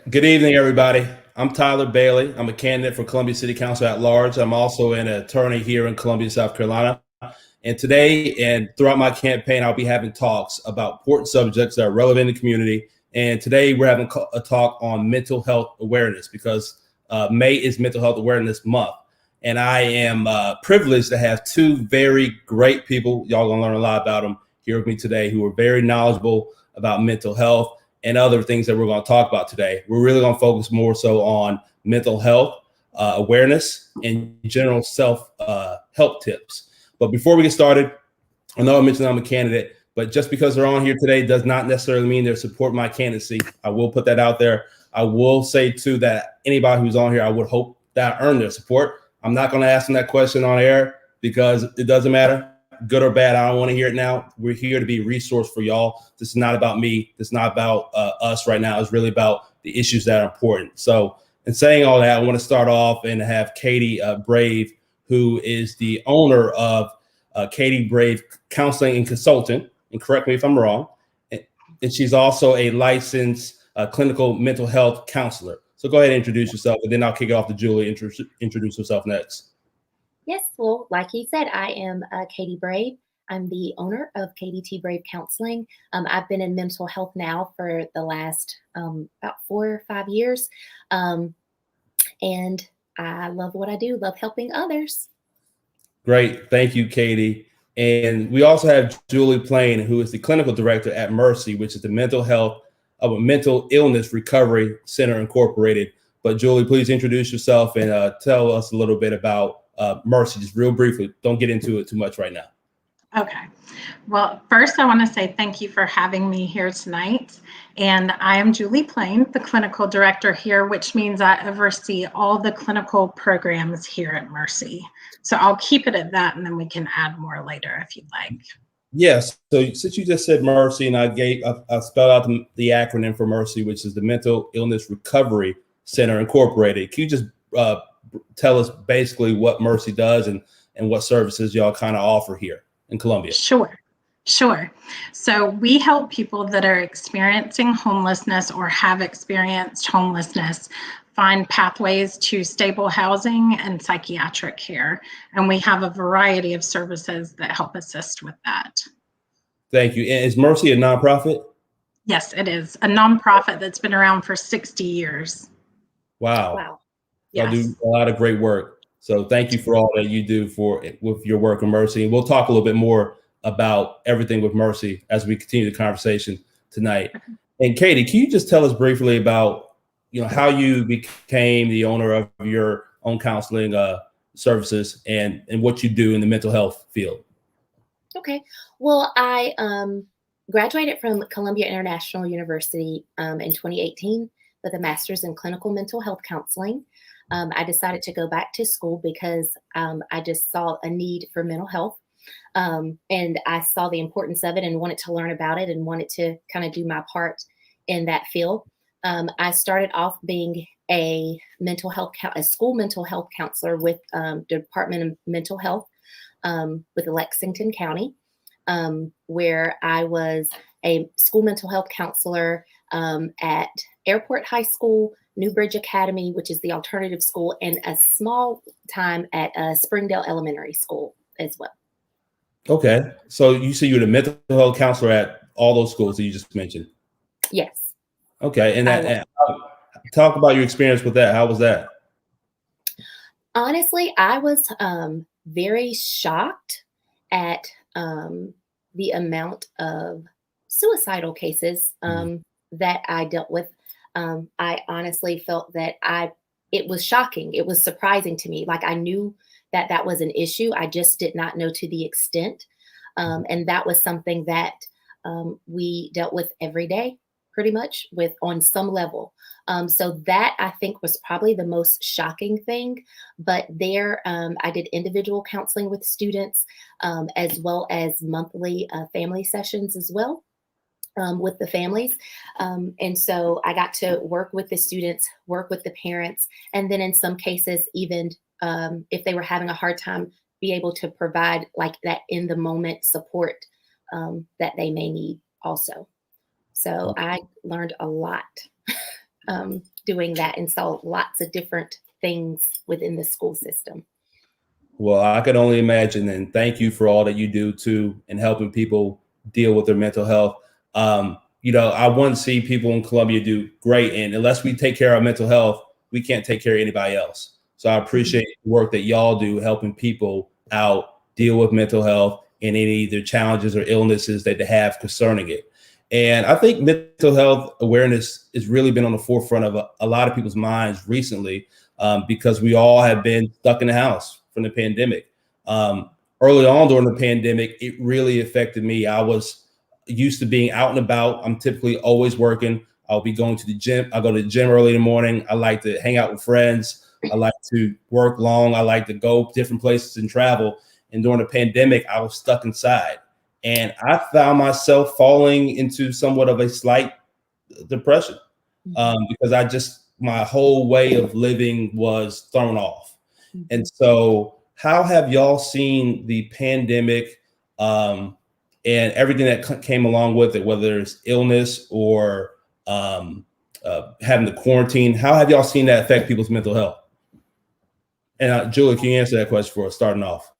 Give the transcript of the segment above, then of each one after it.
Good evening, everybody. I'm Tyler Bailey. I'm a candidate for Columbia City Council at large. I'm also an attorney here in Columbia, South Carolina. And today and throughout my campaign, I'll be having talks about important subjects that are relevant in the community. And today we're having a talk on mental health awareness because May is Mental Health Awareness Month. And I am privileged to have two very great people. Y'all gonna learn a lot about them here with me today who are very knowledgeable about mental health and other things that we're going to talk about today. We're really going to focus more so on mental health awareness and general self help tips. But before we get started, I know I mentioned I'm a candidate, but just because they're on here today does not necessarily mean they support my candidacy. I will put that out there. I will say too that anybody who's on here, I would hope that I earn their support. I'm not going to ask them that question on air because it doesn't matter, good or bad. I don't want to hear it now. We're here to be a resource for y'all. This is not about me. This is not about us right now. It's really about the issues that are important. So in saying all that, I want to start off and have Katie Brave, who is the owner of Katie Brave Counseling and Consultant. And correct me if I'm wrong. And she's also a licensed clinical mental health counselor. So go ahead and introduce yourself, and then I'll kick it off to Julie. Introduce herself next. Yes, well, like he said, I am Katie Brave. I'm the owner of KDT Brave Counseling. I've been in mental health now for the last about 4 or 5 years. And I love what I do, love helping others. Great. Thank you, Katie. And we also have Julie Plain, who is the clinical director at Mercy, which is the mental illness recovery center incorporated. But Julie, please introduce yourself and tell us a little bit about Mercy, just real briefly. Don't get into it too much right now. Okay. Well, first I want to say thank you for having me here tonight. And I am Julie Plain, the clinical director here, which means I oversee all the clinical programs here at Mercy. So I'll keep it at that, and then we can add more later if you'd like. Yes. So since you just said Mercy, and I spelled out the acronym for Mercy, which is the Mental Illness Recovery Center Incorporated. Can you just tell us basically what Mercy does and what services y'all kind of offer here in Columbia? Sure. So we help people that are experiencing homelessness or have experienced homelessness find pathways to stable housing and psychiatric care. And we have a variety of services that help assist with that. Thank you. And is Mercy a nonprofit? Yes, it is a nonprofit that's been around for 60 years. Wow. Yes. Y'all do a lot of great work. So thank you for all that you do with your work with Mercy. And we'll talk a little bit more about everything with Mercy as we continue the conversation tonight. Okay. And Katie, can you just tell us briefly about how you became the owner of your own counseling services and what you do in the mental health field? Okay. Well, I graduated from Columbia International University in 2018 with a master's in clinical mental health counseling. I decided to go back to school because I just saw a need for mental health. And I saw the importance of it and wanted to learn about it and wanted to kind of do my part in that field. I started off being a school mental health counselor with the Department of Mental Health with Lexington County, where I was a school mental health counselor at Airport High School, Newbridge Academy, which is the alternative school, and a small time at Springdale Elementary School as well. Okay. So you say you're the mental health counselor at all those schools that you just mentioned? Yes. Okay. And talk about your experience with that. How was that? Honestly, I was very shocked at the amount of suicidal cases that I dealt with. I honestly felt that it was shocking. It was surprising to me. Like I knew that was an issue. I just did not know to the extent. And that was something that we dealt with every day, pretty much on some level. So that I think was probably the most shocking thing. But there, I did individual counseling with students as well as monthly family sessions as well. With the families. And so I got to work with the students, work with the parents, and then in some cases, even if they were having a hard time, be able to provide like that in the moment support that they may need also. So I learned a lot. doing that, and saw lots of different things within the school system. Well, I can only imagine, and thank you for all that you do too in helping people deal with their mental health. I want to see people in Columbia do great, and unless we take care of our mental health, we can't take care of anybody else. So I appreciate the work that y'all do helping people out deal with mental health and any either challenges or illnesses that they have concerning it. And I think mental health awareness has really been on the forefront of a lot of people's minds recently, because we all have been stuck in the house from the pandemic. Early on during the pandemic, it really affected me. I was used to being out and about. I'm typically always working. I'll be going to the gym. I go to the gym early in the morning. I like to hang out with friends. I like to work long. I like to go different places and travel. And during the pandemic, I was stuck inside. And I found myself falling into somewhat of a slight depression, because my whole way of living was thrown off. And so how have y'all seen the pandemic and everything that came along with it, whether it's illness or having the quarantine? How have y'all seen that affect people's mental health? And Julie, can you answer that question for us starting off?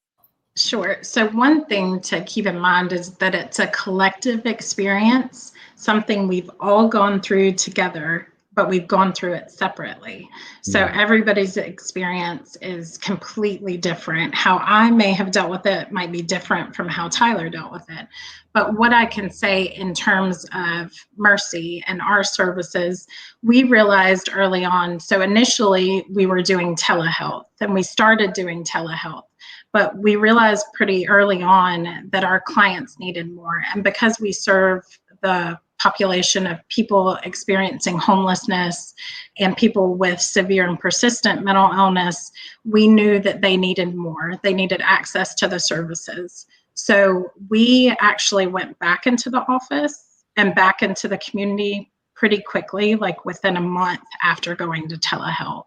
Sure. So one thing to keep in mind is that it's a collective experience, something we've all gone through together, but we've gone through it separately. So everybody's experience is completely different. How I may have dealt with it might be different from how Tyler dealt with it. But what I can say in terms of Mercy and our services, we realized early on, so initially we were doing telehealth, and we started doing telehealth. But we realized pretty early on that our clients needed more. And because we serve the population of people experiencing homelessness and people with severe and persistent mental illness, we knew that they needed more. They needed access to the services. So we actually went back into the office and back into the community pretty quickly, like within a month after going to telehealth.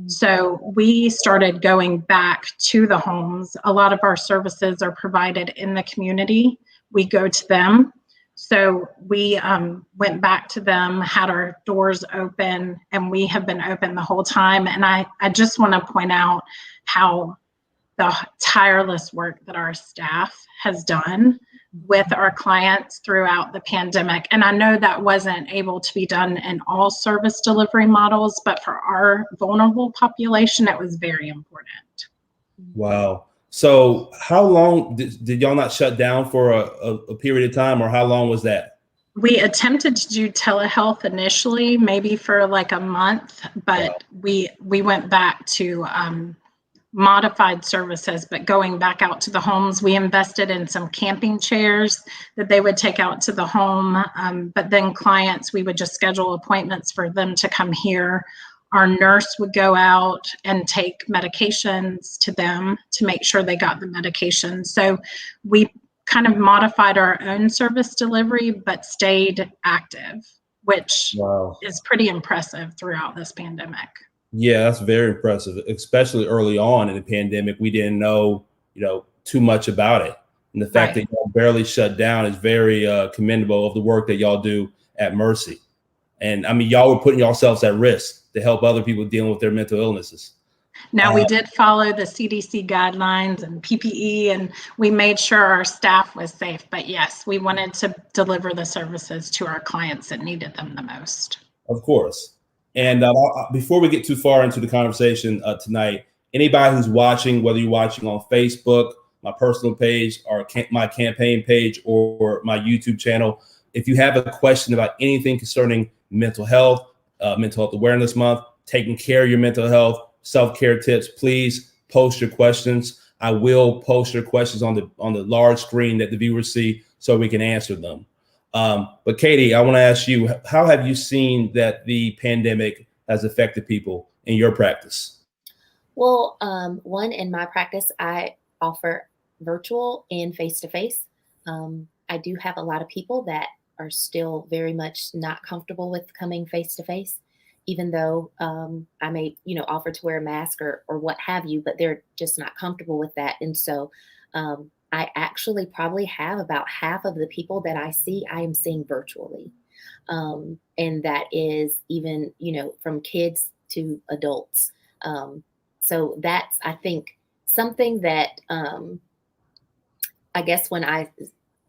So we started going back to the homes. A lot of our services are provided in the community. We go to them. So we went back to them, had our doors open, and we have been open the whole time. And I just want to point out how the tireless work that our staff has done with our clients throughout the pandemic. And I know that wasn't able to be done in all service delivery models, but for our vulnerable population, it was very important. Wow. So how long did y'all not shut down for a period of time, or how long was that? We attempted to do telehealth initially, maybe for like a month, but we went back to modified services, but going back out to the homes. We invested in some camping chairs that they would take out to the home. But then clients, we would just schedule appointments for them to come here. Our nurse would go out and take medications to them to make sure they got the medication. So we kind of modified our own service delivery, but stayed active, which is pretty impressive throughout this pandemic. Yeah, that's very impressive, especially early on in the pandemic. We didn't know, too much about it. And the fact that y'all barely shut down is very commendable of the work that y'all do at Mercy. And I mean, y'all were putting yourselves at risk to help other people dealing with their mental illnesses. Now, we did follow the CDC guidelines and PPE, and we made sure our staff was safe. But yes, we wanted to deliver the services to our clients that needed them the most. Of course. And before we get too far into the conversation tonight, anybody who's watching, whether you're watching on Facebook, my personal page, or my campaign page, or my YouTube channel, if you have a question about anything concerning mental health awareness month, taking care of your mental health, self-care tips, please post your questions. I will post your questions on the large screen that the viewers see so we can answer them. But Katie, I want to ask you, how have you seen that the pandemic has affected people in your practice? Well, one, in my practice, I offer virtual and face-to-face. I do have a lot of people that are still very much not comfortable with coming face-to-face, even though I may, offer to wear a mask or what have you, but they're just not comfortable with that. And so I actually probably have about half of the people that I see, I am seeing virtually. And that is even, from kids to adults. So that's, I think, something that I guess when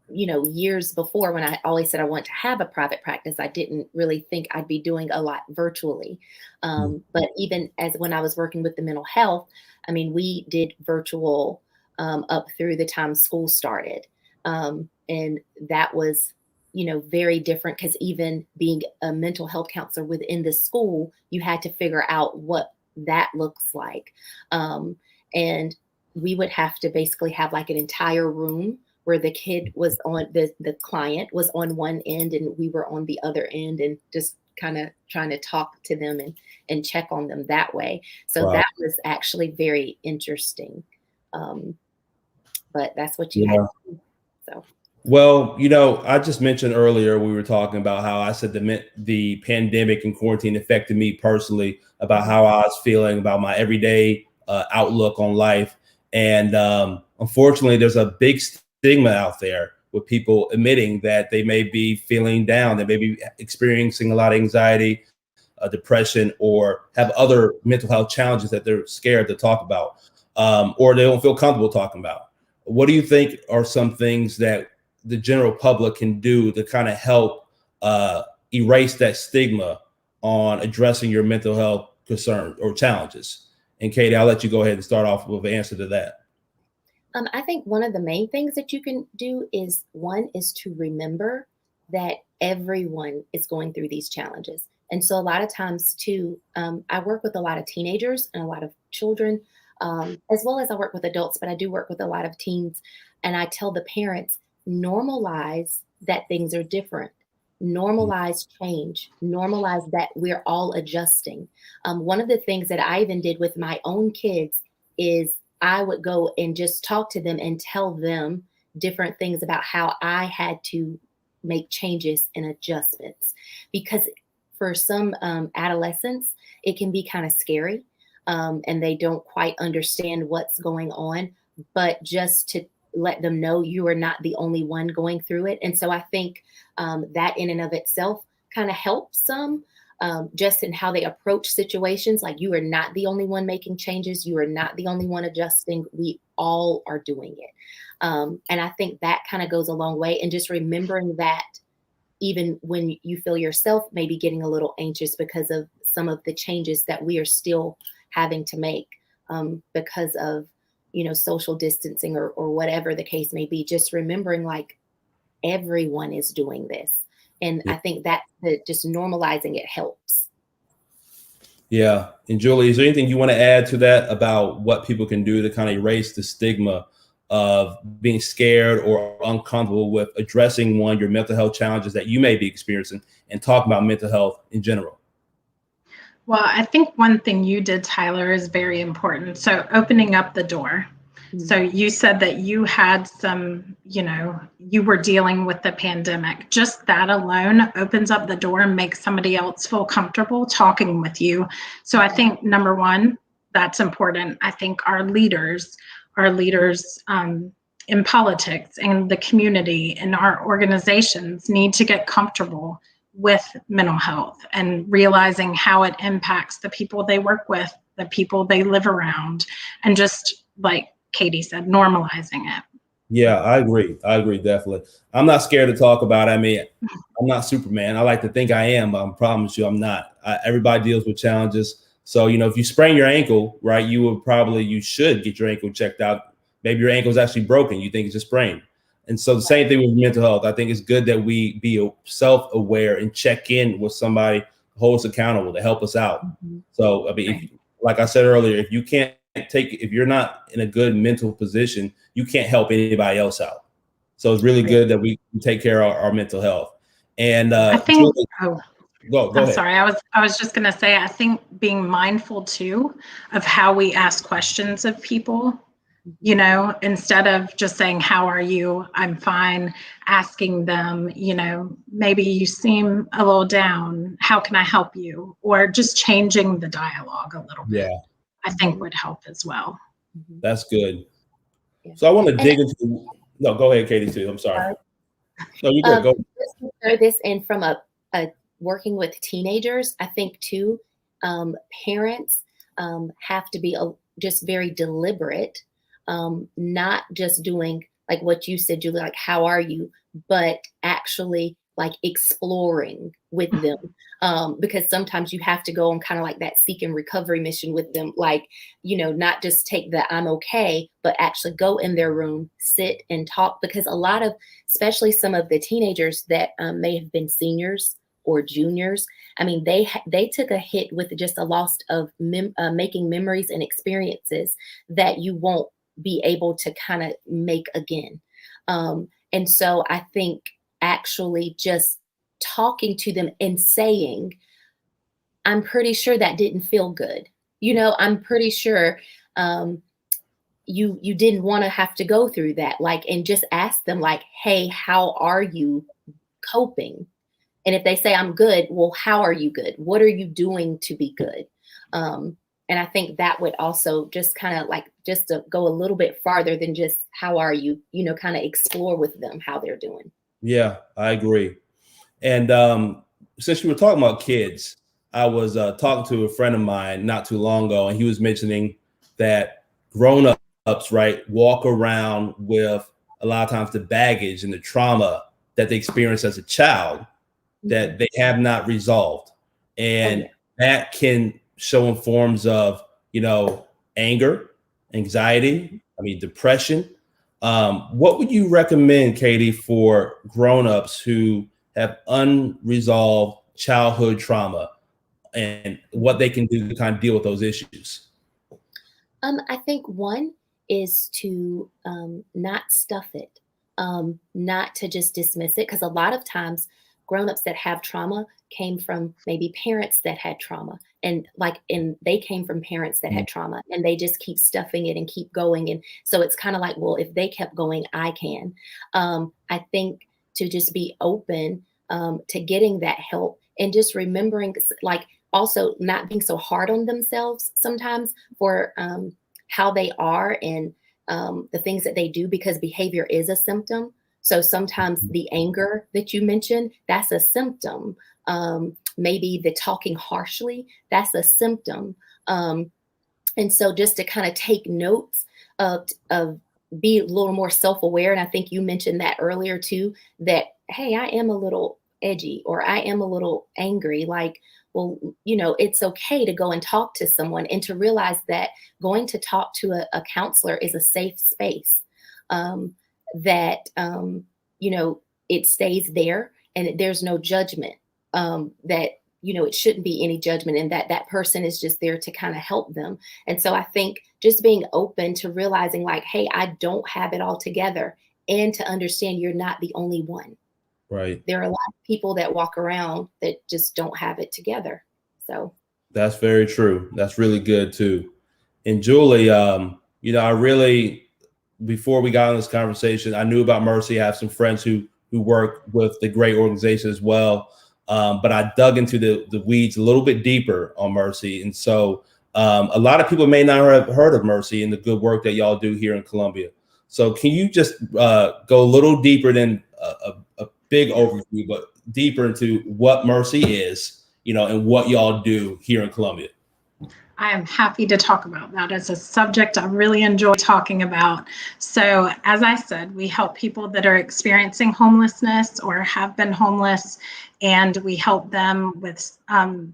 years before, when I always said I want to have a private practice, I didn't really think I'd be doing a lot virtually. But even as when I was working with the mental health, I mean, we did virtual up through the time school started. And that was, very different, because even being a mental health counselor within the school, you had to figure out what that looks like. And we would have to basically have like an entire room where the kid was on the client was on one end and we were on the other end, and just kind of trying to talk to them and check on them that way. So Wow. that was actually very interesting. But that's what you Yeah. had to do. So. Well, I just mentioned earlier, we were talking about how I said the pandemic and quarantine affected me personally, about how I was feeling about my everyday outlook on life. And unfortunately, there's a big stigma out there with people admitting that they may be feeling down, they may be experiencing a lot of anxiety, depression, or have other mental health challenges that they're scared to talk about, or they don't feel comfortable talking about. What do you think are some things that the general public can do to kind of help erase that stigma on addressing your mental health concerns or challenges? And Katie, I'll let you go ahead and start off with an answer to that. I think one of the main things that you can do is to remember that everyone is going through these challenges. And so a lot of times too, I work with a lot of teenagers and a lot of children, as well as I work with adults, but I do work with a lot of teens. And I tell the parents, normalize that things are different. Normalize change. Normalize that we're all adjusting. One of the things that I even did with my own kids is I would go and just talk to them and tell them different things about how I had to make changes and adjustments. Because for some adolescents, it can be kind of scary, and they don't quite understand what's going on. But just to let them know you are not the only one going through it. And so I think that in and of itself kind of helps some. Just in how they approach situations, like you are not the only one making changes. You are not the only one adjusting. We all are doing it. And I think that kind of goes a long way. And just remembering that even when you feel yourself maybe getting a little anxious because of some of the changes that we are still having to make because of, social distancing or whatever the case may be, just remembering like everyone is doing this. And I think that just normalizing it helps. Yeah. And Julie, is there anything you want to add to that about what people can do to kind of erase the stigma of being scared or uncomfortable with addressing your mental health challenges that you may be experiencing, and talking about mental health in general? Well, I think one thing you did, Tyler, is very important. So opening up the door. So you said that you had some, you were dealing with the pandemic. Just that alone opens up the door and makes somebody else feel comfortable talking with you. So I think number one, that's important. I think our leaders in politics and the community and our organizations need to get comfortable with mental health and realizing how it impacts the people they work with, the people they live around, and just like Katie said, normalizing it. Yeah, I agree. Definitely. I'm not scared to talk about it. I mean, I'm not Superman. I like to think I am, but I promise you I'm not. Everybody deals with challenges. So, if you sprain your ankle, right, you should get your ankle checked out. Maybe your ankle is actually broken. You think it's a sprain. And so the same thing with mental health. I think it's good that we be self-aware and check in with somebody, hold us accountable to help us out. So, I mean, like I said earlier, if you're not in a good mental position, you can't help anybody else out. So it's really good that we take care of our mental health. And I think, Julie, go I'm ahead. sorry. I was just going to say, I think being mindful too of how we ask questions of people, instead of just saying, how are you? I'm fine. Asking them, maybe you seem a little down. How can I help you? Or just changing the dialogue a little bit, I think would help as well. That's good. So I want to dig into, no, go ahead, Katie, too. I'm sorry. No, you're good. Go. Just to throw this in from a working with teenagers, I think too, parents have to be just very deliberate, not just doing like what you said, Julie, like, how are you, but actually like exploring with them. Because sometimes you have to go on kind of like that seek and recovery mission with them, like, not just take the I'm okay, but actually go in their room, sit and talk. Because a lot of, especially some of the teenagers that may have been seniors or juniors, I mean, they took a hit with just a loss of making memories and experiences that you won't be able to kind of make again. And so I think actually just talking to them and saying, I'm pretty sure that didn't feel good. I'm pretty sure you didn't want to have to go through that. Like, and just ask them like, hey, how are you coping? And if they say I'm good, well, how are you good? What are you doing to be good? And I think that would also just kind of like just to go a little bit farther than just how are you, kind of explore with them how they're doing. Yeah, I agree. And since you were talking about kids, I was talking to a friend of mine not too long ago, and he was mentioning that grown-ups, right, walk around with a lot of times the baggage and the trauma that they experienced as a child that they have not resolved. And that can show in forms of, anger, anxiety, depression. What would you recommend, Katie, for grown-ups who have unresolved childhood trauma and what they can do to kind of deal with those issues? I think one is to not stuff it, not to just dismiss it, because a lot of times grown-ups that have trauma came from maybe parents that had trauma, and they came from parents that had trauma, and they just keep stuffing it and keep going. And so it's kind of like, well, if they kept going, I can. I think to just be open to getting that help, and just remembering, like, also not being so hard on themselves sometimes for how they are and the things that they do, because behavior is a symptom. So sometimes the anger that you mentioned, that's a symptom. Maybe the talking harshly, that's a symptom. And so just to kind of take notes of be a little more self-aware. And I think you mentioned that earlier too, that, hey, I am a little edgy, or I am a little angry. Like, well, it's okay to go and talk to someone, and to realize that going to talk to a counselor is a safe space. That it stays there, and there's no judgment, that it shouldn't be any judgment, and that person is just there to kind of help them. And so I think just being open to realizing, like, hey, I don't have it all together, and to understand you're not the only one. Right. There are a lot of people that walk around that just don't have it together. So that's very true. That's really good too. And Julie, I really, before we got on this conversation, I knew about Mercy. I have some friends who work with the great organization as well. But I dug into the weeds a little bit deeper on Mercy. And so a lot of people may not have heard of Mercy and the good work that y'all do here in Columbia. So can you just go a little deeper than a big overview, but deeper into what Mercy is, and what y'all do here in Columbia? I am happy to talk about that. It's a subject I really enjoy talking about. So, as I said, we help people that are experiencing homelessness or have been homeless, and we help them with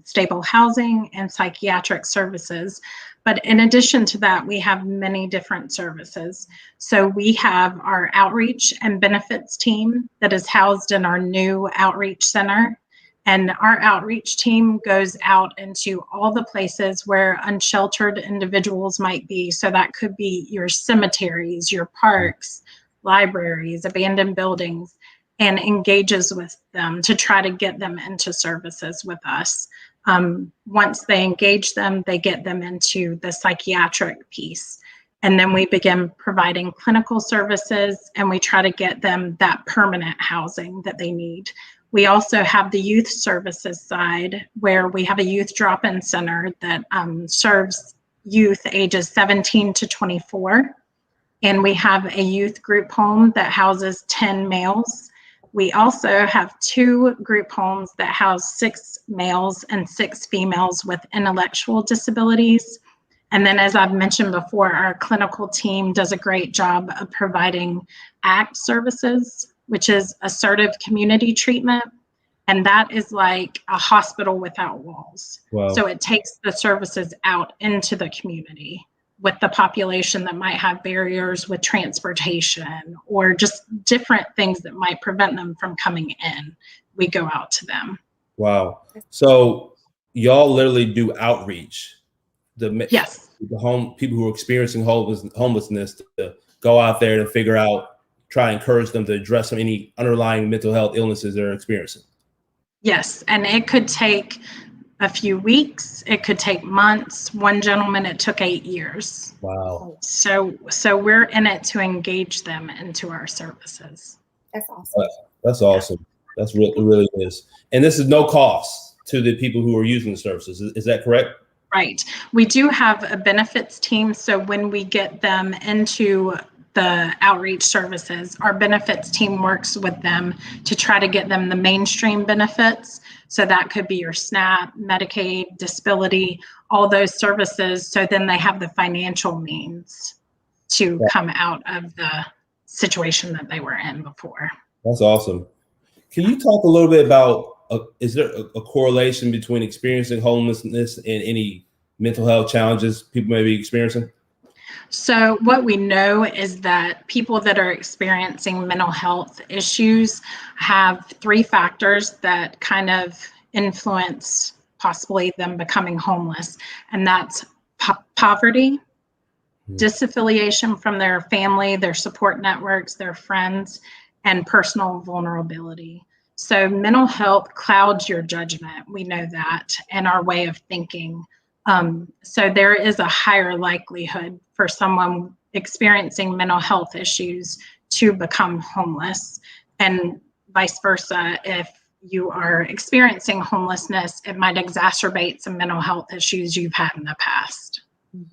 stable housing and psychiatric services. But in addition to that, we have many different services. So we have our outreach and benefits team that is housed in our new outreach center. And our outreach team goes out into all the places where unsheltered individuals might be. So that could be your cemeteries, your parks, libraries, abandoned buildings, and engages with them to try to get them into services with us. Once they engage them, they get them into the psychiatric piece. And then we begin providing clinical services, and we try to get them that permanent housing that they need. We also have the youth services side, where we have a youth drop-in center that serves youth ages 17 to 24. And we have a youth group home that houses 10 males. We also have 2 group homes that house 6 males and 6 females with intellectual disabilities. And then, as I've mentioned before, our clinical team does a great job of providing ACT services, which is assertive community treatment. And that is like a hospital without walls. Wow. So it takes the services out into the community with the population that might have barriers with transportation or just different things that might prevent them from coming in. We go out to them. Wow. So y'all literally do outreach. Yes. The home people who are experiencing homelessness to go out there to figure out, try and encourage them to address any underlying mental health illnesses they're experiencing. Yes, and it could take a few weeks. It could take months. One gentleman, it took 8 years. Wow. So we're in it to engage them into our services. That's awesome. That's awesome. That's really, it really is. And this is no cost to the people who are using the services. Is that correct? Right. We do have a benefits team. So when we get them into the outreach services, our benefits team works with them to try to get them the mainstream benefits. So that could be your SNAP, Medicaid, disability, all those services. So then they have the financial means to come out of the situation that they were in before. That's awesome. Can you talk a little bit about, is there a correlation between experiencing homelessness and any mental health challenges people may be experiencing? So what we know is that people that are experiencing mental health issues have 3 factors that kind of influence possibly them becoming homeless. And that's poverty, disaffiliation from their family, their support networks, their friends, and personal vulnerability. So mental health clouds your judgment. We know that, and our way of thinking. So there is a higher likelihood for someone experiencing mental health issues to become homeless, and vice versa. If you are experiencing homelessness, it might exacerbate some mental health issues you've had in the past.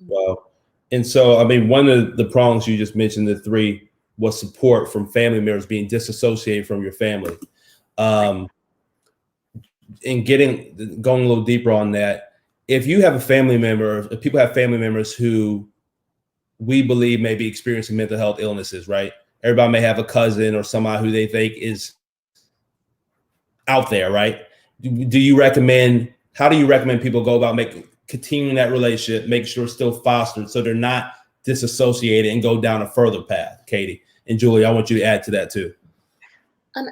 Wow. And so, I mean, one of the problems you just mentioned, the 3, was support from family members, being disassociated from your family. And going a little deeper on that, if you have a family member, if people have family members who we believe may be experiencing mental health illnesses, right? Everybody may have a cousin or somebody who they think is out there, right? How do you recommend people go about continuing that relationship, make sure it's still fostered so they're not disassociated and go down a further path? Katie and Julie, I want you to add to that too.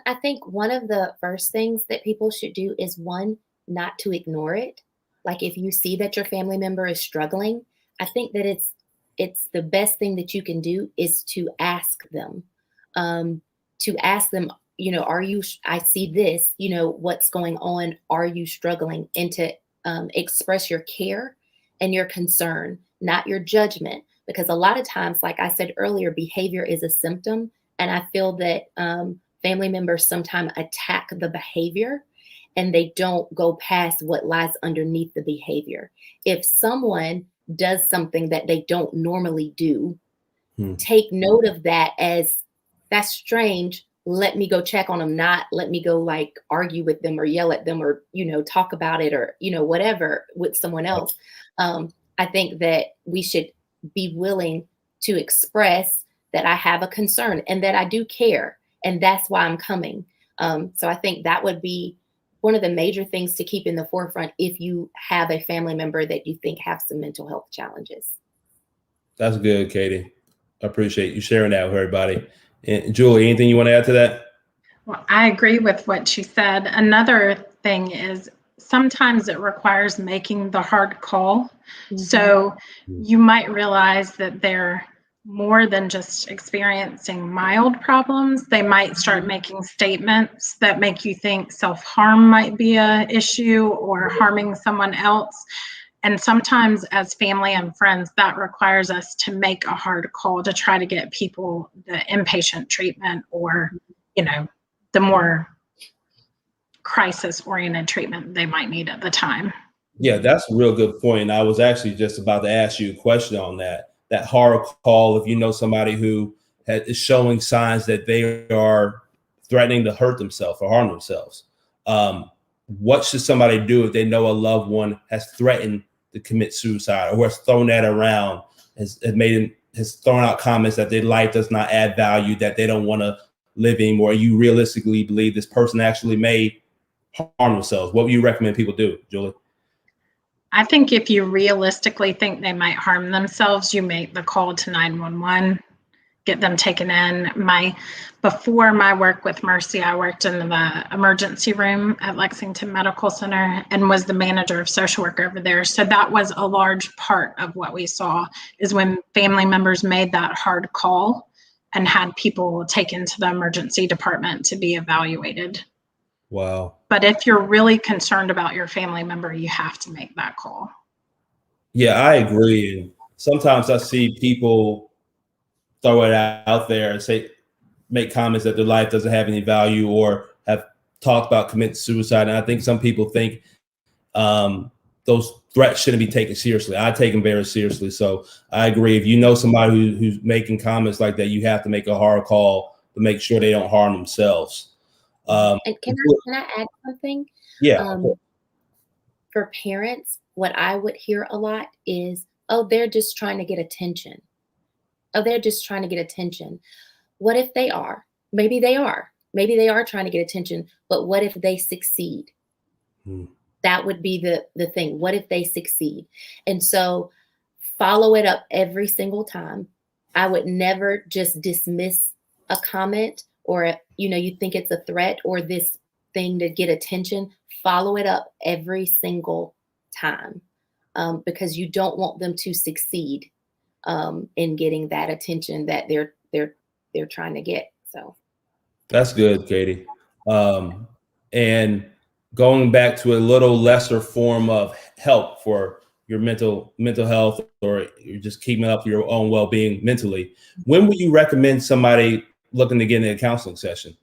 I think one of the first things that people should do is, one, not to ignore it. Like if you see that your family member is struggling, I think that it's the best thing that you can do is to ask them, I see this, what's going on? Are you struggling? And to express your care and your concern, not your judgment. Because a lot of times, like I said earlier, behavior is a symptom. And I feel that family members sometimes attack the behavior and they don't go past what lies underneath the behavior. If someone does something that they don't normally do, take note of that as, that's strange. Let me go check on them. Not let me go like argue with them or yell at them or, talk about it or, whatever with someone else. I think that we should be willing to express that I have a concern and that I do care. And that's why I'm coming. So I think that would be one of the major things to keep in the forefront if you have a family member that you think have some mental health challenges. That's good, Katie. I appreciate you sharing that with everybody. And Julie, anything you want to add to that? Well, I agree with what you said. Another thing is sometimes it requires making the hard call. So you might realize that they're more than just experiencing mild problems. They might start making statements that make you think self-harm might be an issue or harming someone else. And sometimes as family and friends, that requires us to make a hard call to try to get people the inpatient treatment or, the more crisis-oriented treatment they might need at the time. Yeah, that's a real good point. I was actually just about to ask you a question on that hard call. If you know somebody who is showing signs that they are threatening to hurt themselves or harm themselves. What should somebody do if they know a loved one has threatened to commit suicide or has thrown that around, has thrown out comments that their life does not add value, that they don't want to live anymore? You realistically believe this person actually may harm themselves. What would you recommend people do, Julie? I think if you realistically think they might harm themselves, you make the call to 911, get them taken in. Before my work with Mercy, I worked in the emergency room at Lexington Medical Center and was the manager of social work over there. So that was a large part of what we saw, is when family members made that hard call and had people taken to the emergency department to be evaluated. Wow. But if you're really concerned about your family member, you have to make that call. Yeah, I agree. And sometimes I see people throw it out there and make comments that their life doesn't have any value or have talked about committing suicide. And I think some people think those threats shouldn't be taken seriously. I take them very seriously. So I agree. If you know somebody who's making comments like that, you have to make a hard call to make sure they don't harm themselves. And can I add something? Yeah. For parents, what I would hear a lot is, oh, they're just trying to get attention. Oh, they're just trying to get attention. What if they are? Maybe they are. Maybe they are trying to get attention, but what if they succeed? That would be the thing. What if they succeed? And so follow it up every single time. I would never just dismiss a comment or, you think it's a threat or this thing to get attention. Follow it up every single time because you don't want them to succeed in getting that attention that they're trying to get. So that's good, Katie. And going back to a little lesser form of help for your mental health, or you're just keeping up your own well-being mentally, when would you recommend somebody looking to get in a counseling session?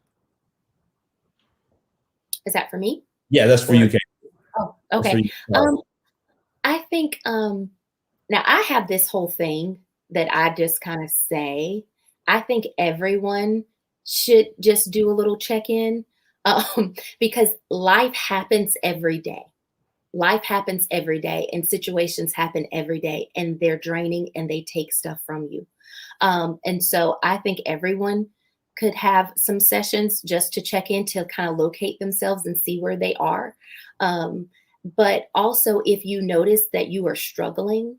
Is that for me? Yeah, that's for you, Katie. Oh, okay. I think now I have this whole thing that I just kind of say. I think everyone should just do a little check-in because life happens every day. Life happens every day and situations happen every day and they're draining and they take stuff from you. And so I think everyone could have some sessions just to check in, to kind of locate themselves and see where they are. But also, if you notice that you are struggling,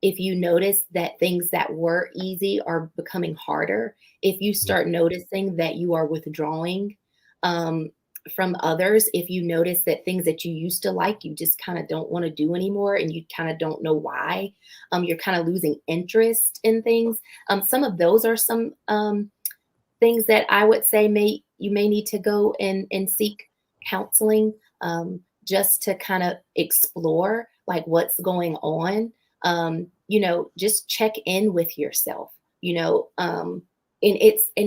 if you notice that things that were easy are becoming harder, if you start noticing that you are withdrawing from others, if you notice that things that you used to like, you just kind of don't want to do anymore and you kind of don't know why, you're kind of losing interest in things. Some of those are some things that I would say you may need to go and seek counseling just to kind of explore like what's going on. Just check in with yourself, and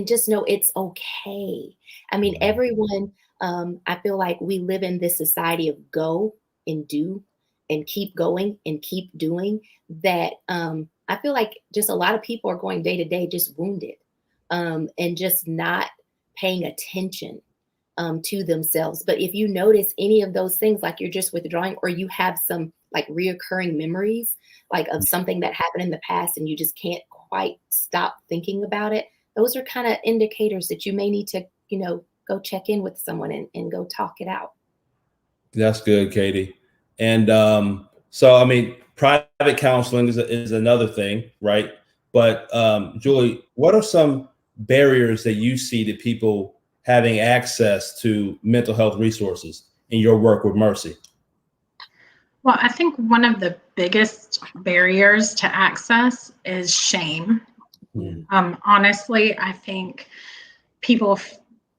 just know it's okay. I mean, everyone, I feel like we live in this society of go and do and keep going and keep doing that. I feel like just a lot of people are going day to day just wounded and just not paying attention to themselves. But if you notice any of those things, like you're just withdrawing or you have some like reoccurring memories, like of something that happened in the past and you just can't quite stop thinking about it, those are kind of indicators that you may need to, go check in with someone and go talk it out. That's good, Katie. And so, I mean, private counseling is another thing, right? But Julie, what are some barriers that you see to people having access to mental health resources in your work with Mercy? Well, I think one of the biggest barriers to access is shame. Honestly, I think people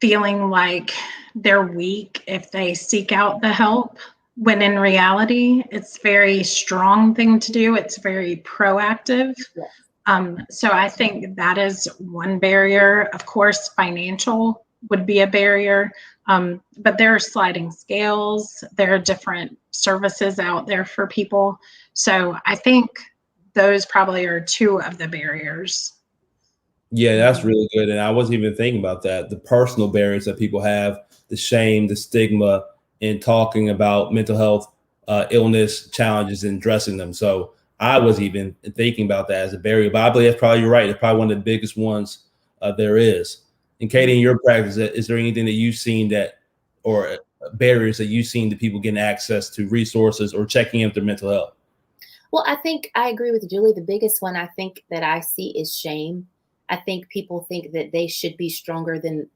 feeling like they're weak if they seek out the help, when in reality, it's a very strong thing to do. It's very proactive. Yes. So I think that is one barrier. Of course, financial would be a barrier, but there are sliding scales. There are different services out there for people. So I think those probably are two of the barriers. Yeah, that's really good. And I wasn't even thinking about that. The personal barriers that people have, the shame, the stigma in talking about mental health, illness challenges and addressing them. So I was even thinking about that as a barrier, but I believe that's probably you're right. It's probably one of the biggest ones there is. And Katie, in your practice, is there anything that you've seen that, or barriers that you've seen to people getting access to resources or checking in with their mental health? Well, I think I agree with Julie. The biggest one I think that I see is shame. I think people think that they should be stronger than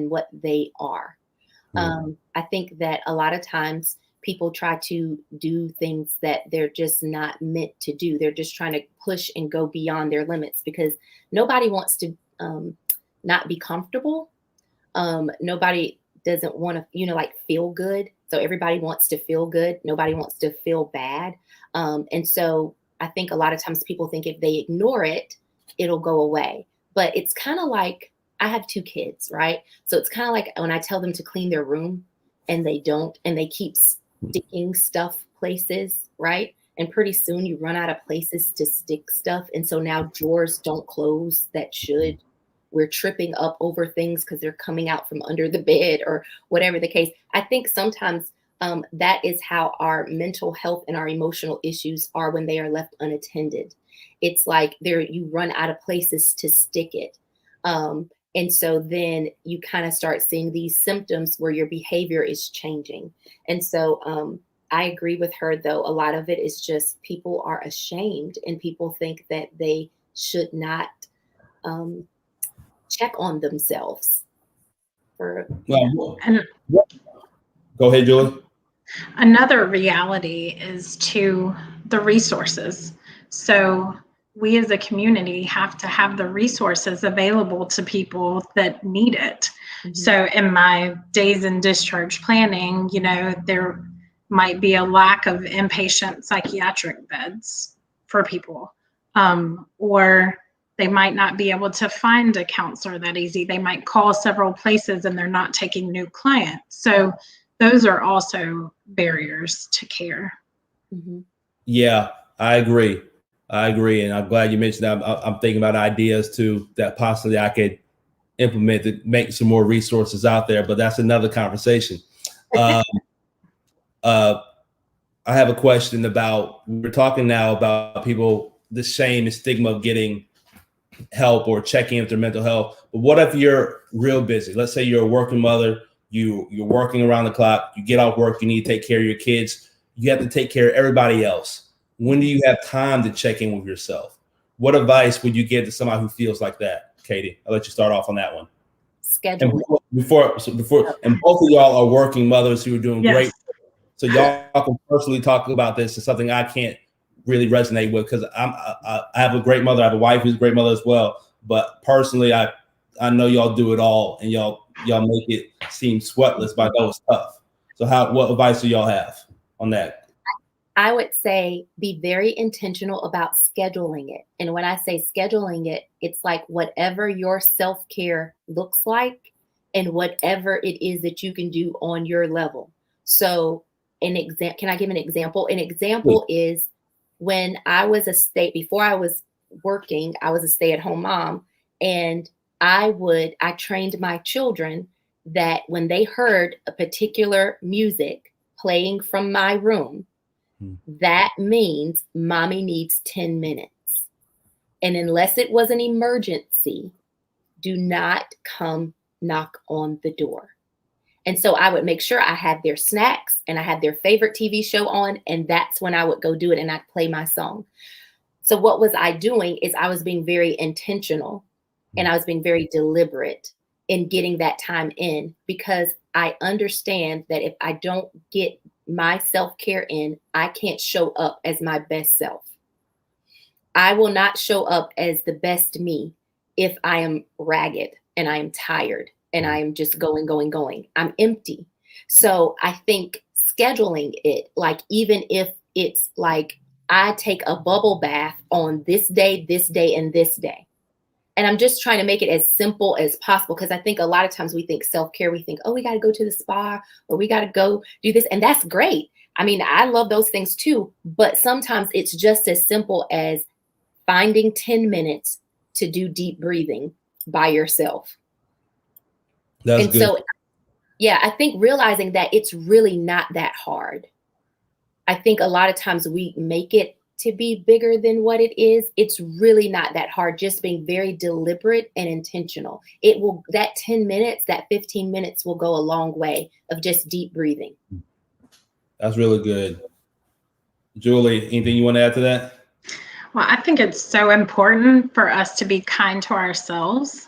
what they are. I think that a lot of times people try to do things that they're just not meant to do. They're just trying to push and go beyond their limits because nobody wants to not be comfortable. Nobody doesn't want to, like feel good. So everybody wants to feel good. Nobody wants to feel bad. And so I think a lot of times people think if they ignore it, it'll go away. But it's kind of like I have 2 kids, right? So it's kind of like when I tell them to clean their room and they don't, and they keep sticking stuff places, right? And pretty soon you run out of places to stick stuff. And so now drawers don't close that should. We're tripping up over things because they're coming out from under the bed or whatever the case. I think sometimes that is how our mental health and our emotional issues are when they are left unattended. It's like you run out of places to stick it. And so then you kind of start seeing these symptoms where your behavior is changing. And so I agree with her, though. A lot of it is just people are ashamed and people think that they should not check on themselves. Well, And go ahead, Julie. another reality is to the resources. So we as a community have to have the resources available to people that need it. So in my days in discharge planning, there might be a lack of inpatient psychiatric beds for people, or they might not be able to find a counselor that easy. They might call several places and they're not taking new clients. So those are also barriers to care. Yeah, I agree. And I'm glad you mentioned that. I'm thinking about ideas too that possibly I could implement to make some more resources out there, but that's another conversation. Uh, I have a question about, we're talking now about people, the shame and stigma of getting help or checking with their mental health. But what if you're real busy? Let's say you're a working mother, you're working around the clock, you get off work, you need to take care of your kids, you have to take care of everybody else. When do you have time to check in with yourself? What advice would you give to somebody who feels like that? Katie, I'll let you start off on that one. Schedule. And before, and both of y'all are working mothers who are doing great. So y'all can personally talk about this. It's something I can't really resonate with because I have a great mother. I have a wife who's a great mother as well. But personally, I know y'all do it all, and y'all make it seem sweatless, but I know it's tough. So what advice do y'all have on that? I would say be very intentional about scheduling it. And when I say scheduling it, it's like whatever your self-care looks like and whatever it is that you can do on your level. So can I give an example? An example is when I was before I was working, I was a stay-at-home mom, and I trained my children that when they heard a particular music playing from my room, that means mommy needs 10 minutes. And unless it was an emergency, do not come knock on the door. And so I would make sure I had their snacks and I had their favorite TV show on, and that's when I would go do it and I'd play my song. So what was I doing is I was being very intentional and I was being very deliberate in getting that time in, because I understand that if I don't get my self-care in, I can't show up as my best self. I will not show up as the best me if I am ragged and I am tired and I am just going. I'm empty. So I think scheduling it, like even if it's like I take a bubble bath on this day, and this day. And I'm just trying to make it as simple as possible, because I think a lot of times we think self-care, we think, oh, we got to go to the spa or we got to go do this. And that's great. I mean, I love those things too. But sometimes it's just as simple as finding 10 minutes to do deep breathing by yourself. That's And good. so, yeah, I think realizing that it's really not that hard. I think a lot of times we make it to be bigger than what it is. It's really not that hard. Just being very deliberate and intentional. That 10 minutes, that 15 minutes will go a long way of just deep breathing. That's really good. Julie, anything you want to add to that? Well, I think it's so important for us to be kind to ourselves,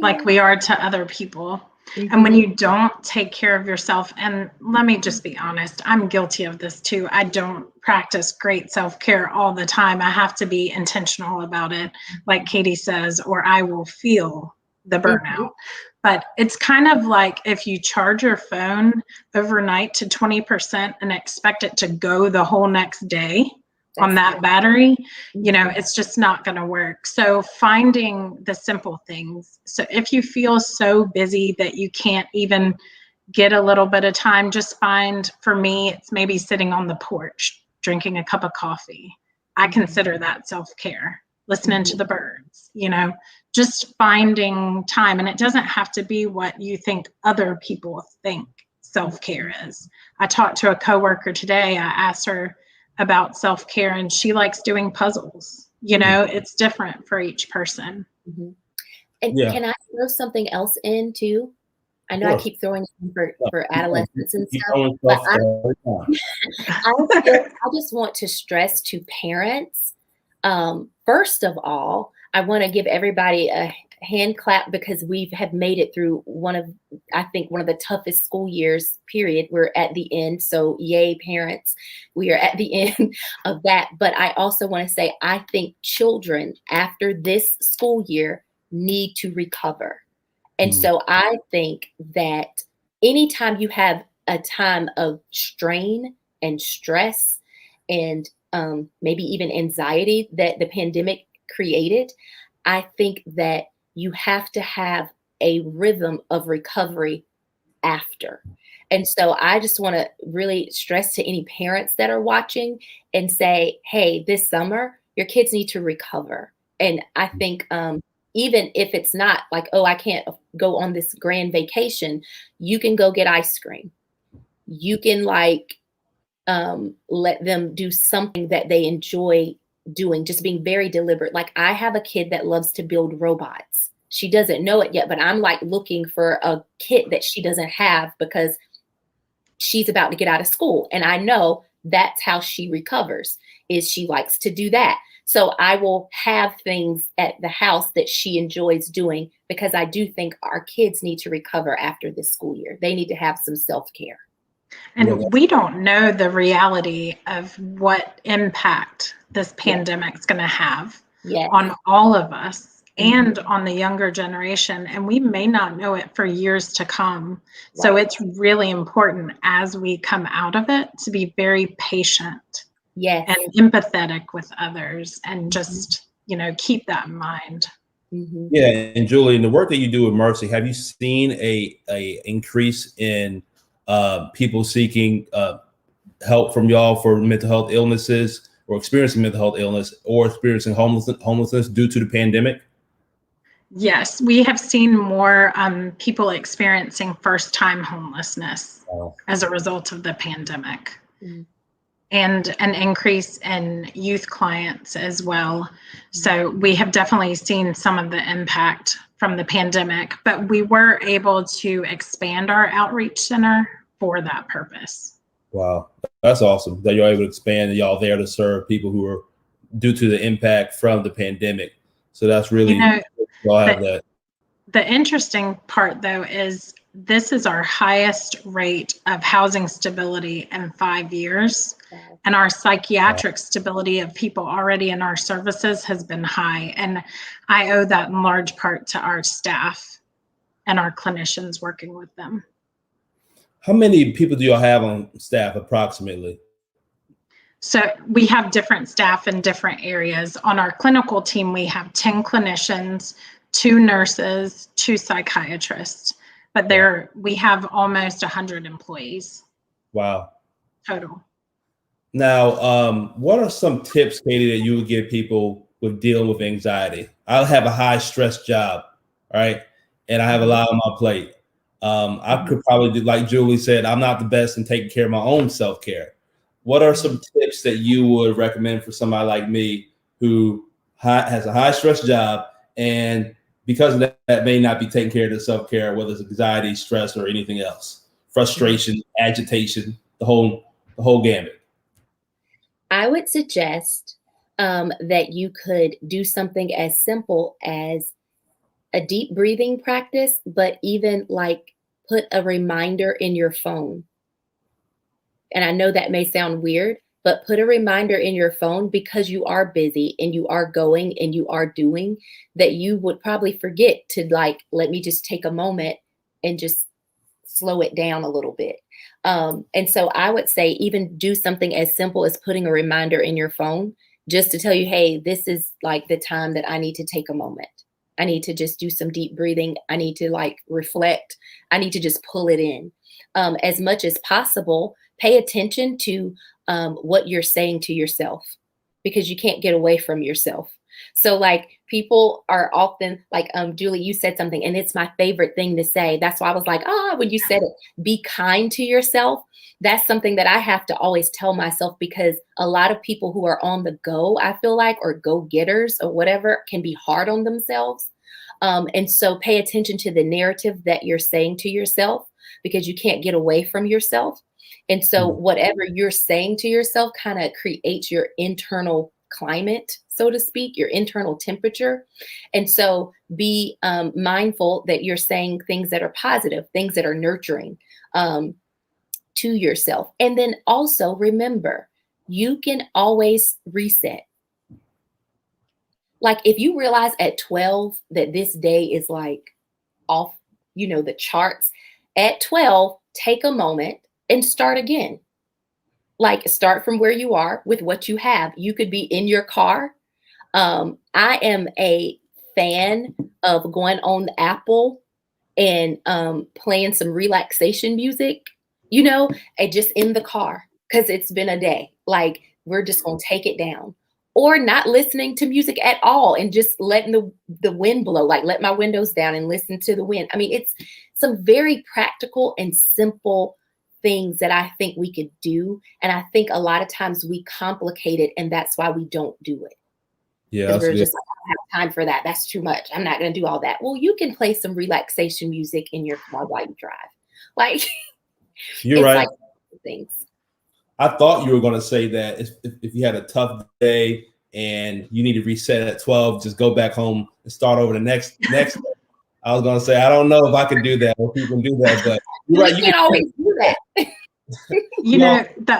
like we are to other people. Mm-hmm. And when you don't take care of yourself, and let me just be honest, I'm guilty of this too. I don't practice great self-care all the time. I have to be intentional about it, like Katie says, or I will feel the burnout. Mm-hmm. But it's kind of like if you charge your phone overnight to 20% and expect it to go the whole next day on that battery, you know, it's just not going to work. So finding the simple things. So if you feel so busy that you can't even get a little bit of time, just find, for me, it's maybe sitting on the porch, drinking a cup of coffee. I consider that self-care. Listening to the birds, you know, just finding time. And it doesn't have to be what you think other people think self-care is. I talked to a coworker today. I asked her about self-care, and she likes doing puzzles. You know, it's different for each person. Mm-hmm. And can I throw something else in too? I know I keep throwing in for adolescents and stuff, but I just want to stress to parents, first of all, I want to give everybody a hand clap because we have made it through I think one of the toughest school years, period. We're at the end. So yay, parents, we are at the end of that. But I also want to say, I think children after this school year need to recover. And so I think that anytime you have a time of strain and stress and maybe even anxiety that the pandemic created, I think that you have to have a rhythm of recovery after. And so I just want to really stress to any parents that are watching and say, hey, this summer, your kids need to recover. And I think even if it's not like, oh, I can't go on this grand vacation, you can go get ice cream. You can let them do something that they enjoy doing, just being very deliberate. Like I have a kid that loves to build robots. She doesn't know it yet, but I'm like looking for a kit that she doesn't have because she's about to get out of school. And I know that's how she recovers, is she likes to do that. So I will have things at the house that she enjoys doing because I do think our kids need to recover after this school year. They need to have some self-care. And we don't know the reality of what impact this pandemic is going to have on all of us and on the younger generation. And we may not know it for years to come. So it's really important as we come out of it to be very patient and empathetic with others and just, you know, keep that in mind. Yeah. And Julie, in the work that you do with Mercy, have you seen a increase in people seeking help from y'all for mental health illnesses or experiencing mental health illness or experiencing homelessness due to the pandemic? Yes, we have seen more people experiencing first-time homelessness as a result of the pandemic, and an increase in youth clients as well. So we have definitely seen some of the impact from the pandemic, but we were able to expand our outreach center for that purpose. Wow, that's awesome that you're able to expand and y'all there to serve people who are due to the impact from the pandemic. So that's really, y'all have that. The interesting part though is this is our highest rate of housing stability in 5 years. And our psychiatric stability of people already in our services has been high. And I owe that in large part to our staff and our clinicians working with them. How many people do y'all have on staff approximately? So we have different staff in different areas. On our clinical team, we have 10 clinicians, 2 nurses, 2 psychiatrists, but we have almost 100 employees. Wow. Total. Now, what are some tips, Katie, that you would give people with dealing with anxiety. I have a high stress job, right? And I have a lot on my plate. I could probably do, like Julie said, I'm not the best in taking care of my own self-care. What are some tips that you would recommend for somebody like me who has a high stress job and because of that may not be taking care of the self-care, whether it's anxiety, stress, or anything else, frustration, agitation, the whole gamut? I would suggest that you could do something as simple as a deep breathing practice, but even like put a reminder in your phone. And I know that may sound weird, but put a reminder in your phone because you are busy and you are going and you are doing that you would probably forget to like, let me just take a moment and just slow it down a little bit. And so I would say even do something as simple as putting a reminder in your phone just to tell you, hey, this is like the time that I need to take a moment. I need to just do some deep breathing. I need to like reflect. I need to just pull it in. As much as possible, pay attention to what you're saying to yourself because you can't get away from yourself. So like people are often like, Julie, you said something and it's my favorite thing to say. That's why I was like, when you said it, be kind to yourself. That's something that I have to always tell myself because a lot of people who are on the go, I feel like, or go-getters or whatever can be hard on themselves. And so pay attention to the narrative that you're saying to yourself because you can't get away from yourself. And so whatever you're saying to yourself kind of creates your internal climate, so to speak, your internal temperature. And so be mindful that you're saying things that are positive, things that are nurturing to yourself. And then also remember, you can always reset. Like if you realize at 12 that this day is like off, the charts, at 12, take a moment and start again. Like start from where you are with what you have. You could be in your car. I am a fan of going on Apple and playing some relaxation music, and just in the car because it's been a day. Like we're just going to take it down. Or not listening to music at all and just letting the wind blow, like let my windows down and listen to the wind. I mean, it's some very practical and simple things that I think we could do. And I think a lot of times we complicate it and that's why we don't do it. Yeah, Because we're just like, I don't have time for that. That's too much. I'm not going to do all that. Well, you can play some relaxation music in your car while you drive. Like, you're right. Like things. I thought you were going to say that if you had a tough day and you need to reset at 12, just go back home and start over the next day. I was going to say, I don't know if I can do that or people can do that, but you're right. You can't always do that. The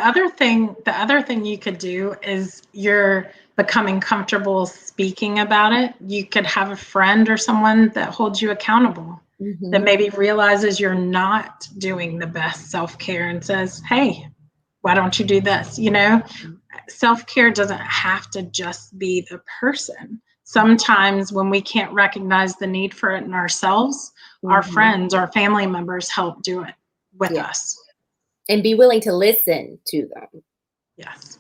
other thing you could do is you're becoming comfortable speaking about it. You could have a friend or someone that holds you accountable, that maybe realizes you're not doing the best self-care and says, hey, why don't you do this? Self-care doesn't have to just be the person. Sometimes when we can't recognize the need for it in ourselves, our friends or family members help do it with us. And be willing to listen to them. Yes.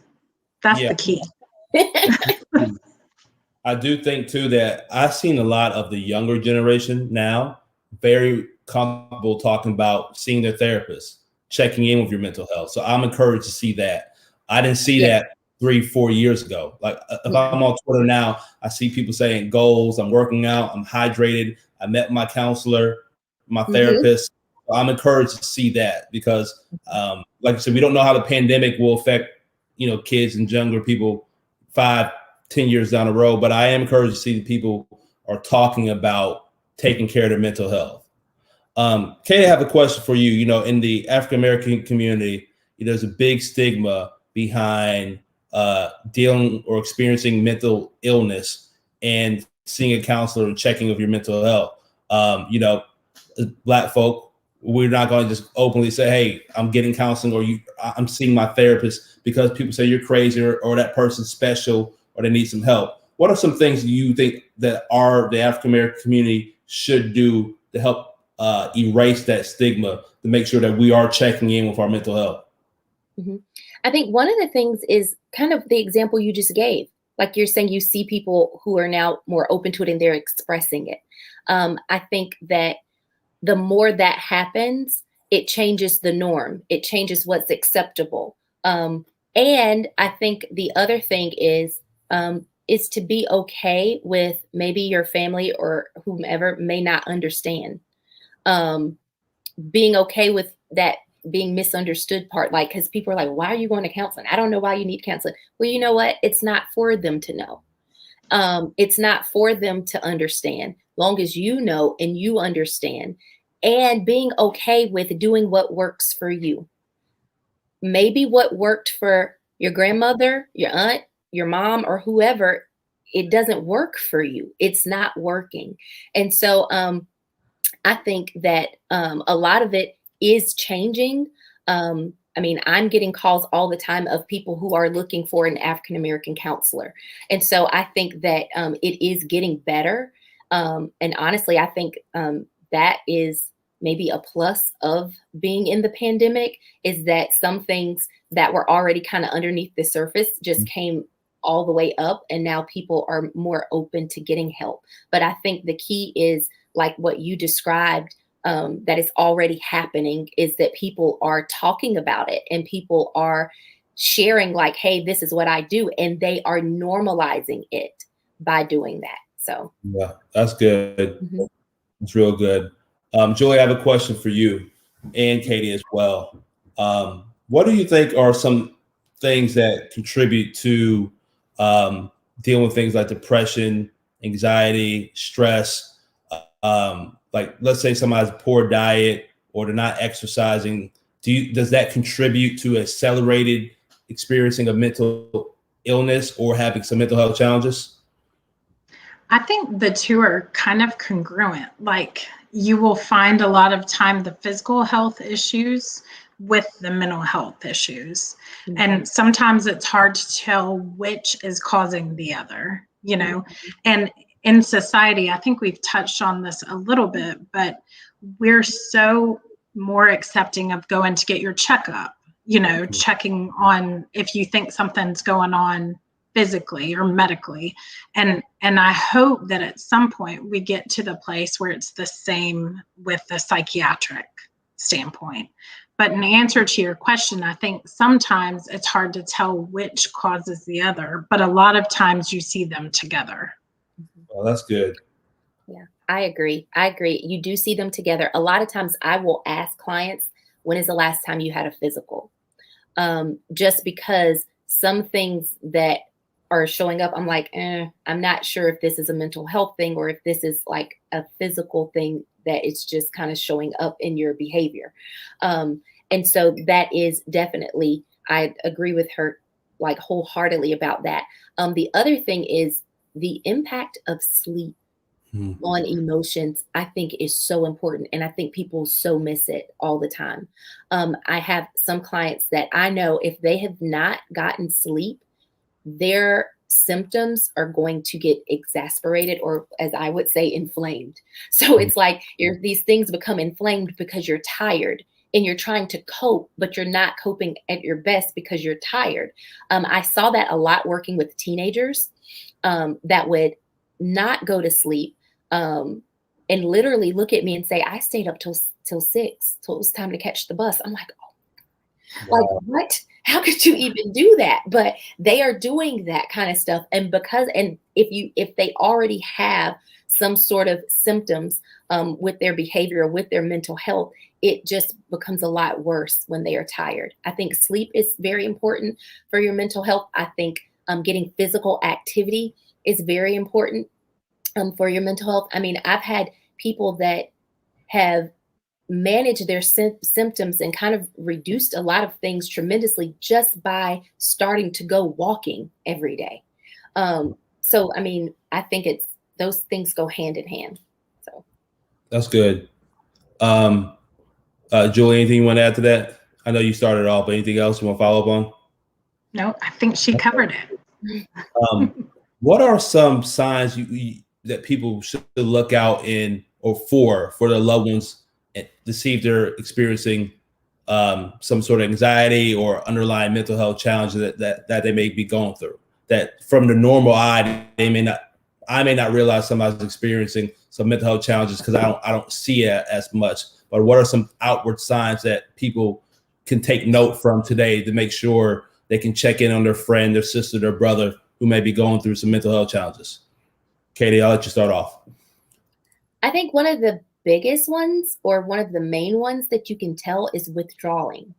That's the key. I do think too that I've seen a lot of the younger generation now very comfortable talking about seeing their therapist, checking in with your mental health. So I'm encouraged to see that. I didn't see that 3-4 years ago. Like if I'm on Twitter now, I see people saying goals, I'm working out, I'm hydrated, I met my counselor, my therapist. So I'm encouraged to see that because like I said, we don't know how the pandemic will affect, kids and younger people 5-10 years down the road, but I am encouraged to see that people are talking about taking care of their mental health. Kay, I have a question for you. In the African-American community, there's a big stigma behind dealing or experiencing mental illness and seeing a counselor and checking of your mental health. Black folk, we're not going to just openly say, hey, I'm getting counseling or I'm seeing my therapist because people say you're crazy or that person's special or they need some help. What are some things you think that the African-American community should do to help erase that stigma to make sure that we are checking in with our mental health? I think one of the things is kind of the example you just gave. like you're saying, you see people who are now more open to it and they're expressing it. I think that the more that happens, it changes the norm. It changes what's acceptable. And I think the other thing is to be okay with maybe your family or whomever may not understand. Being okay with that being misunderstood part, like, because people are like, why are you going to counseling? I don't know why you need counseling. Well, you know what? It's not for them to know. It's not for them to understand. Long as you know and you understand, and being okay with doing what works for you. Maybe what worked for your grandmother, your aunt, your mom, or whoever, it doesn't work for you. It's not working. And so I think that a lot of it is changing. I mean, I'm getting calls all the time of people who are looking for an African American counselor. And so I think that it is getting better. And honestly, I think that is maybe a plus of being in the pandemic, is that some things that were already kind of underneath the surface just came all the way up, and now people are more open to getting help. But I think the key is, like what you described, that is already happening, is that people are talking about it and people are sharing, like, hey, this is what I do. And they are normalizing it by doing that. So, yeah, that's good. It's real good. Joey, I have a question for you and Katie as well. What do you think are some things that contribute to dealing with things like depression, anxiety, stress? Like, let's say somebody has a poor diet or they're not exercising. Does that contribute to accelerated experiencing of mental illness or having some mental health challenges? I think the two are kind of congruent. Like, you will find a lot of time the physical health issues with the mental health issues. Mm-hmm. And sometimes it's hard to tell which is causing the other, you know. Mm-hmm. And in society, I think we've touched on this a little bit, but we're so more accepting of going to get your checkup, you know, mm-hmm. checking on if you think something's going on physically or medically. And I hope that at some point we get to the place where it's the same with the psychiatric standpoint. But in answer to your question, I think sometimes it's hard to tell which causes the other, but a lot of times you see them together. Oh, that's good. Yeah, I agree. You do see them together. A lot of times I will ask clients, when is the last time you had a physical? Just because some things that are showing up, I'm like, I'm not sure if this is a mental health thing or if this is like a physical thing that it's just kind of showing up in your behavior. And so that is definitely, I agree with her like wholeheartedly about that. The other thing is the impact of sleep on emotions, I think, is so important. And I think people so miss it all the time. I have some clients that I know, if they have not gotten sleep, their symptoms are going to get exasperated, or as I would say, inflamed. So it's like these things become inflamed because you're tired and you're trying to cope, but you're not coping at your best because you're tired. I saw that a lot working with teenagers that would not go to sleep and literally look at me and say, I stayed up till 6, till it was time to catch the bus. I'm like, oh, wow. Like, what? How could you even do that? But they are doing that kind of stuff. And if they already have some sort of symptoms with their behavior or with their mental health, it just becomes a lot worse when they are tired. I think sleep is very important for your mental health. I think getting physical activity is very important for your mental health. I mean, I've had people that have managed their symptoms and kind of reduced a lot of things tremendously just by starting to go walking every day. So, I mean, I think those things go hand in hand. So that's good. Julie, anything you want to add to that? I know you started off, but anything else you want to follow up on? No, I think she covered it. What are some signs that people should look out for their loved ones to see if they're experiencing some sort of anxiety or underlying mental health challenges that they may be going through? that from the normal eye, I may not realize somebody's experiencing some mental health challenges because I don't see it as much. But what are some outward signs that people can take note from today to make sure they can check in on their friend, their sister, their brother who may be going through some mental health challenges? Katie, I'll let you start off. I think one of the biggest ones, or one of the main ones that you can tell, is withdrawing.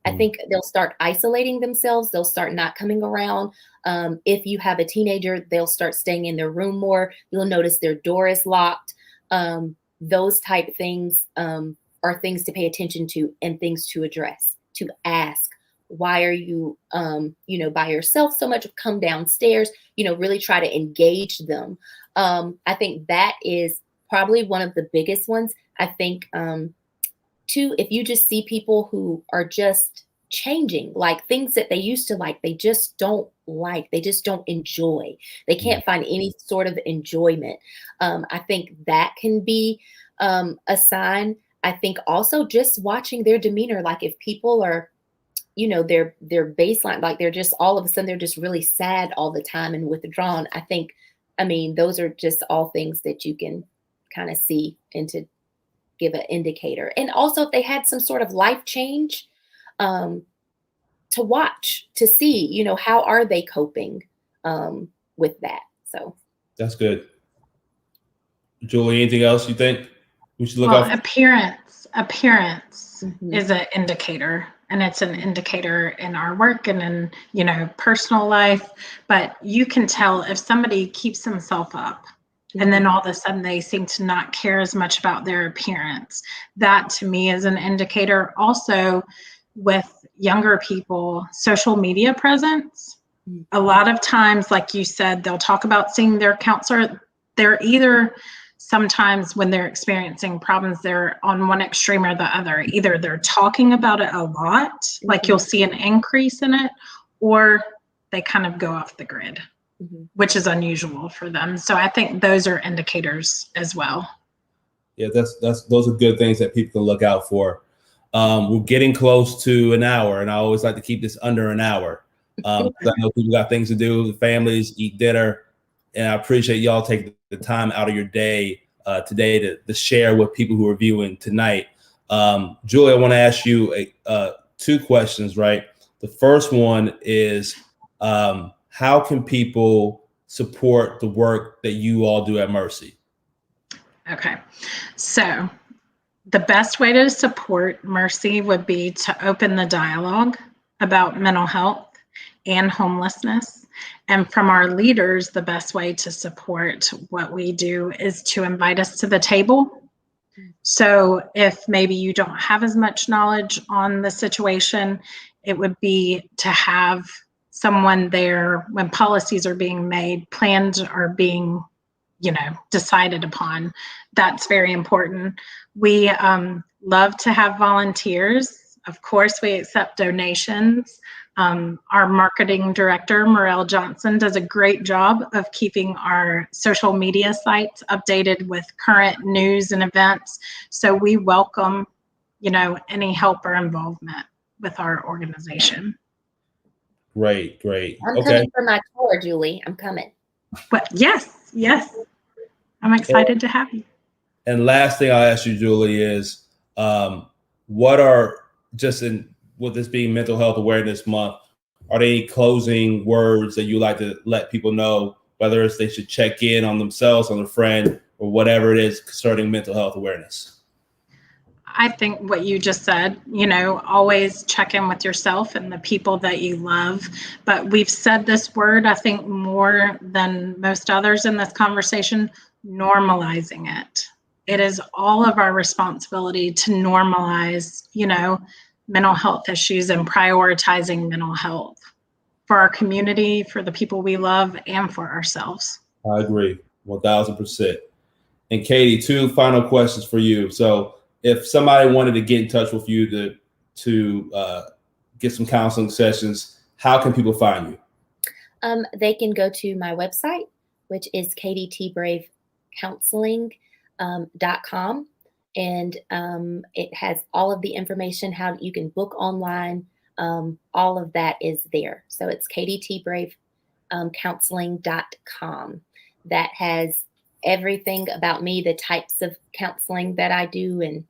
I think they'll start isolating themselves. They'll start not coming around. If you have a teenager, they'll start staying in their room more. You'll notice their door is locked. Those type things are things to pay attention to and things to address, to ask, why are you, by yourself so much? Come downstairs, really try to engage them. I think that is probably one of the biggest ones. I think, too, if you just see people who are just changing, like things that they used to like, they just don't like, they just don't enjoy. They can't find any sort of enjoyment. I think that can be a sign. I think also just watching their demeanor, like if people are, their baseline, like they're just all of a sudden they're just really sad all the time and withdrawn. Those are just all things that you can kind of see and to give an indicator. And also if they had some sort of life change, to watch, to see, how are they coping with that. So that's good. Julie, anything else you think we should look Well, out for? appearance is an indicator, and it's an indicator in our work and in, personal life. But you can tell if somebody keeps themselves up and then all of a sudden they seem to not care as much about their appearance. That to me is an indicator. Also with younger people, social media presence. A lot of times, like you said, they'll talk about seeing their counselor. They're either sometimes when they're experiencing problems, they're on one extreme or the other. Either they're talking about it a lot, like you'll see an increase in it, or they kind of go off the grid, which is unusual for them. So I think those are indicators as well. Yeah, those are good things that people can look out for. We're getting close to an hour, and I always like to keep this under an hour. I know people got things to do, families, eat dinner, and I appreciate y'all taking the time out of your day today to share with people who are viewing tonight. Julie, I want to ask you two questions, right? The first one is, how can people support the work that you all do at Mercy? Okay, so the best way to support Mercy would be to open the dialogue about mental health and homelessness. And from our leaders, the best way to support what we do is to invite us to the table. So if maybe you don't have as much knowledge on the situation, it would be to have someone there when policies are being made, plans are being, decided upon. That's very important. We love to have volunteers. Of course, we accept donations. Our marketing director, Morel Johnson, does a great job of keeping our social media sites updated with current news and events. So we welcome, any help or involvement with our organization. Great. I'm coming for my tour, Julie. I'm coming. But yes. I'm excited to have you. And last thing I'll ask you, Julie, is what are, just with this being Mental Health Awareness Month, are there any closing words that you like to let people know, whether it's they should check in on themselves, on a friend, or whatever it is concerning mental health awareness? I think what you just said, always check in with yourself and the people that you love. But we've said this word, I think, more than most others in this conversation, normalizing it. It is all of our responsibility to normalize, mental health issues and prioritizing mental health for our community, for the people we love, and for ourselves. I agree, 1000%. And Katie, two final questions for you. So if somebody wanted to get in touch with you to get some counseling sessions, how can people find you? They can go to my website, which is kdtbravecounseling.com. And it has all of the information, how you can book online. All of that is there. So it's counseling.com that has everything about me, the types of counseling that I do, and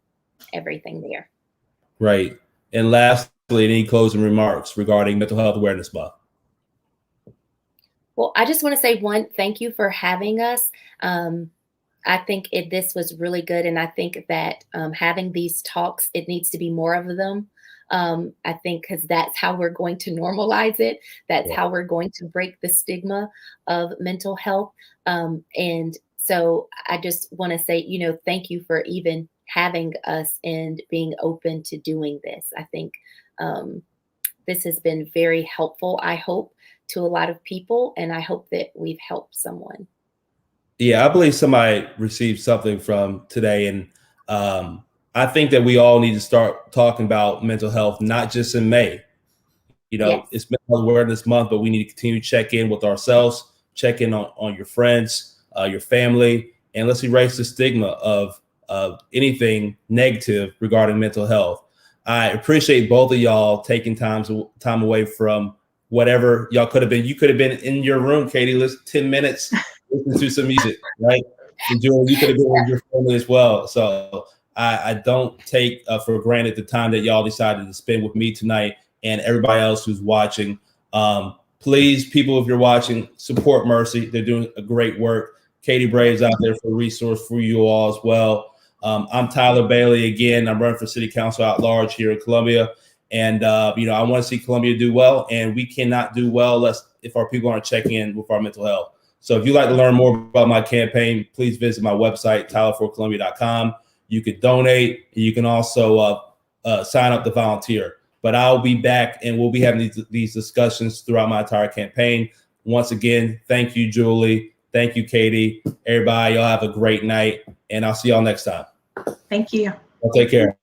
everything there. Right. And lastly, any closing remarks regarding Mental Health Awareness Month? Well, I just want to say, one, thank you for having us. I think this was really good. And I think that having these talks, it needs to be more of them. I think because that's how we're going to normalize it. That's how we're going to break the stigma of mental health. And so I just want to say, thank you for even having us and being open to doing this. I think this has been very helpful, I hope, to a lot of people. And I hope that we've helped someone. Yeah, I believe somebody received something from today. And I think that we all need to start talking about mental health, not just in May. Yes. It's Mental Health Awareness Month, but we need to continue to check in with ourselves, check in on your friends, your family, and let's erase the stigma of anything negative regarding mental health. I appreciate both of y'all taking time away from whatever y'all could have been. You could have been in your room, Katie, listen 10 minutes, listen to some music, right? And Julie, you could have been with your family as well. So I don't take for granted the time that y'all decided to spend with me tonight and everybody else who's watching. Please, people, if you're watching, support Mercy. They're doing a great work. Katie Brave's out there for a resource for you all as well. I'm Tyler Bailey again. I'm running for City Council at large here in Columbia. And, I want to see Columbia do well. And we cannot do well if our people aren't checking in with our mental health. So if you'd like to learn more about my campaign, please visit my website, tylerforcolumbia.com. You could donate. And you can also sign up to volunteer. But I'll be back and we'll be having these discussions throughout my entire campaign. Once again, thank you, Julie. Thank you, Katie. Everybody, y'all have a great night. And I'll see y'all next time. Thank you. Well, take care.